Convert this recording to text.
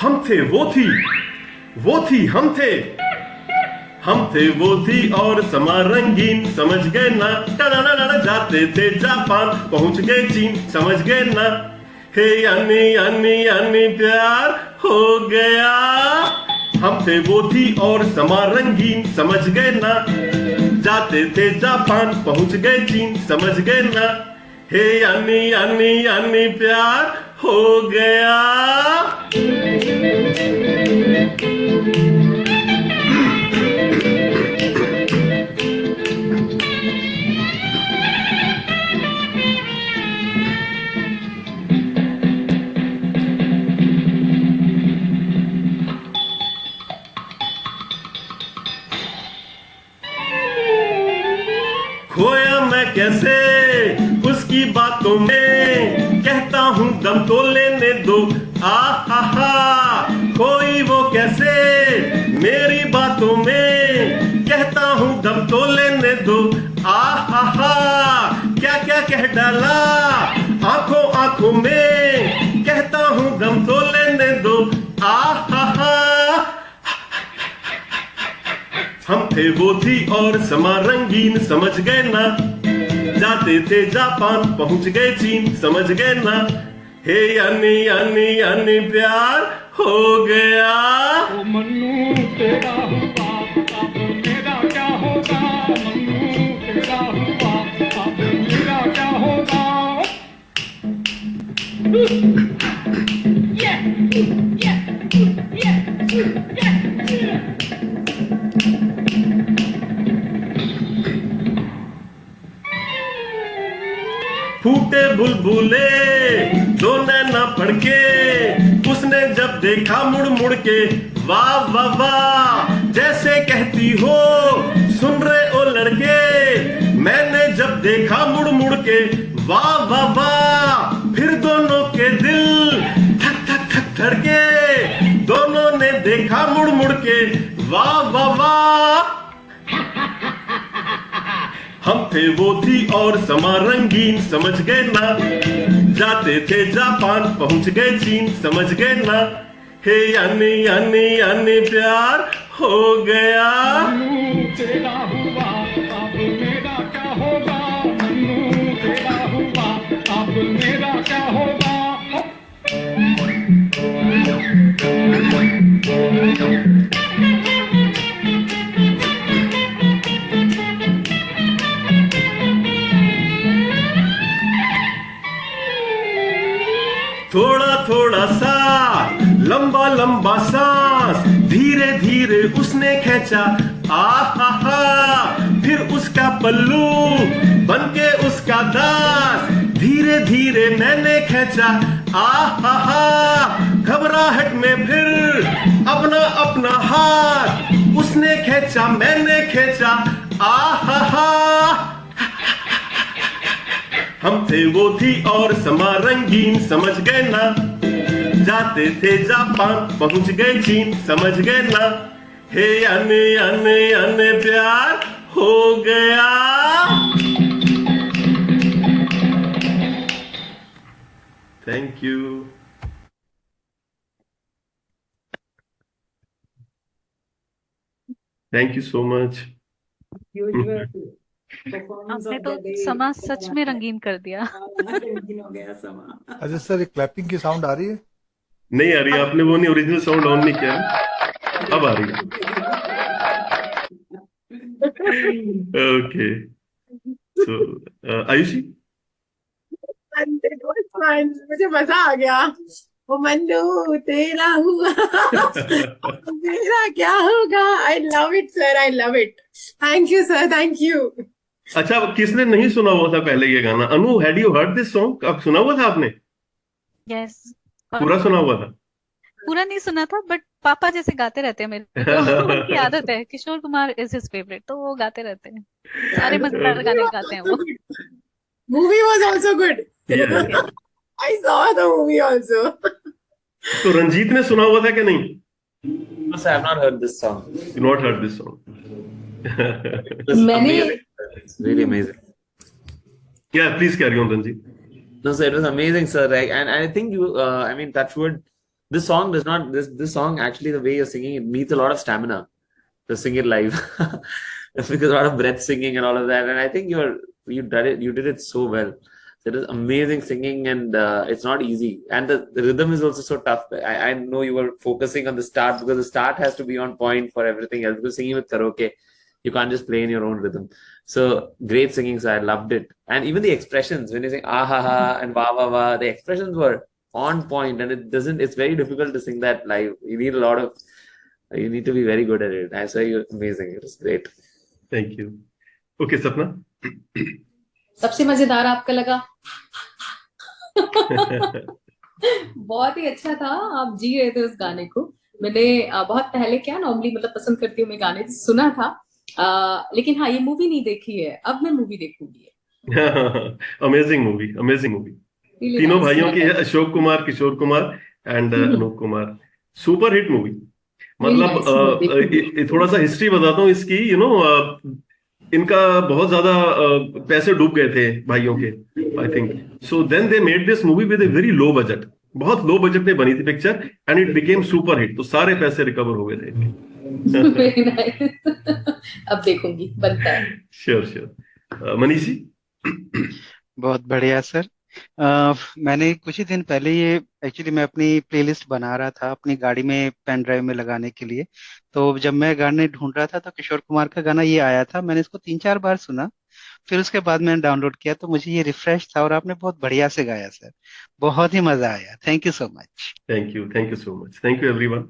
हम थे वो थी हम थे वो थी और समा रंगीन, समझ गए ना, जाते थे जापान, पहुंच गए चीन, समझ गए ना, हे यानी यानी यानी प्यार हो गया। हम थे वो थी और समा रंगीन, समझ गए ना, जाते थे जापान, पहुंच गए चीन, समझ गए ना, हे यानी यानी यानी प्यार हो गया। खोया मैं कैसे उसकी बातों में, कहता हूँ दम तो लेने दो, आहा कोई वो कैसे मेरी बातों में, कहता हूँ दम तो लेने दो, आहा क्या क्या कह डाला आंखों आंखों में, कहता हूँ दम तो लेने दो, आहा। हम थे वो थी और समा रंगीन, समझ गए ना, जाते थे जापान, पहुंच गए चीन, समझ गए ना, हे यानी यानी यानी प्यार हो गया। ओ मन्नू तेरा हुआ अब मेरा क्या होगा, मन्नू तेरा हुआ अब मेरा क्या होगा। फूटे बुलबुले दो नैना पड़के, उसने जब देखा मुड़ मुड़ के, वाह वाह वाह जैसे कहती हो सुन रहे ओ लड़के, मैंने जब देखा मुड़ मुड़ के, वाह वाह वाह फिर दोनों के दिल धक धक धक धड़के, दोनों ने देखा मुड़ मुड़ के, वाह वाह वाह। हम थे वो थी और समा रंगीन, समझ गए ना, जाते थे जापान, पहुंच गए चीन, समझ गए ना, हे यानी यानी यानी प्यार हो गया। मन्नू तेरा हुआ अब मेरा क्या होगा, मन्नू तेरा हुआ अब मेरा क्या होगा। थोड़ा थोड़ा सा लंबा लंबा सांस, धीरे धीरे उसने खींचा, आहा फिर उसका पल्लू बनके उसका दास, धीरे धीरे मैंने खींचा, आहा घबराहट में फिर अपना अपना हाथ उसने खींचा, मैंने खींचा, आहा। हम थे वो थी और समा रंगीन, समझ गए ना, जाते थे जापान, पहुंच गए चीन, समझ गए ना, हे यानी यानी यानी प्यार हो गया। Thank you. Thank you so much. आपने तो समा सच में रंगीन कर दिया। रंगीन हो गया समा। अच्छा सर, ये क्लैपिंग की साउंड आ रही है? नहीं आ रही, आपने वो नहीं ओरिजिनल साउंड ऑन नहीं किया, अब आ रही है। ओके सो आयुषी, मुझे मजा आ गया। वो मन्नू तेरा हुआ मेरा क्या होगा। I love it sir, I love it. Thank you sir, thank you. अच्छा किसने नहीं सुना हुआ था पहले ये गाना? Anu, had you heard this song? अब सुना हुआ था आपने? यस, पूरा सुना हुआ था? पूरा नहीं सुना था, बट पापा जैसे गाते रहते हैं मेरे तो उनकी आदत है, Kishore Kumar is his favourite, तो वो गाते रहते हैं, सारे मजेदार गाने गाते हैं वो। Movie was also good. Yeah. I saw the movie also. तो रंजीत ने सुना हुआ था कि नहीं? No, sir, I have not heard this song. You not heard this song? It's Many- amazing. It's really amazing. Yeah, please carry on, Ranjit. No, sir, it was amazing, sir. Like, and I think you, I mean, Touchwood, This song does not. This song actually, the way you're singing, it needs a lot of stamina to sing it live, because a lot of breath singing and all of that. And I think you did it so well. So it is amazing singing, and it's not easy. And the rhythm is also so tough. I know you were focusing on the start, because the start has to be on point for everything else. Because singing with karaoke, you can't just play in your own rhythm. So great singing, so I loved it. And even the expressions, when you sing ah ha ha and wah wah wah, the expressions were on point, and it's very difficult to sing that live. You need to be very good at it. I say you're amazing. It was great. Thank you. Okay, Sapna. सबसे मजेदार आपका लगा? बहुत ही अच्छा था, आप जी रहे थे उस गाने को। मैंने बहुत पहले क्या नॉर्मली मतलब पसंद करती हूँ मैं गाने, सुना था, लेकिन हाँ ये मूवी नहीं देखी है, अब मैं मूवी देखूंगी। Amazing movie, amazing movie. Really तीनों nice, भाइयों की है, nice. Ashok Kumar, Kishore Kumar and Anoop Kumar. Super hit movie. Really मतलब nice movie. थोड़ा सा हिस्ट्री बताता हूँ इसकी, इनका बहुत ज्यादा पैसे डूब गए थे भाइयों के, I think. So then they made this movie with a very low budget, बहुत लो बजट में बनी थी picture, and it became super hit. तो सारे पैसे रिकवर हो गए थे। Very nice. अब देखूंगी, बनता है। Sure sure. मनीष जी। बहुत बढ़िया सर। मैंने कुछ ही दिन पहले ये एक्चुअली मैं अपनी प्लेलिस्ट बना रहा था अपनी गाड़ी में पेन ड्राइव में लगाने के लिए, तो जब मैं गाने ढूंढ रहा था तो किशोर कुमार का गाना ये आया था। मैंने इसको 3-4 बार सुना, फिर उसके बाद मैंने डाउनलोड किया, तो मुझे ये रिफ्रेश था और आपने बहुत बढ़िया से गाया सर, बहुत ही मजा आया। Thank you so much. Thank you so much. Thank you everyone.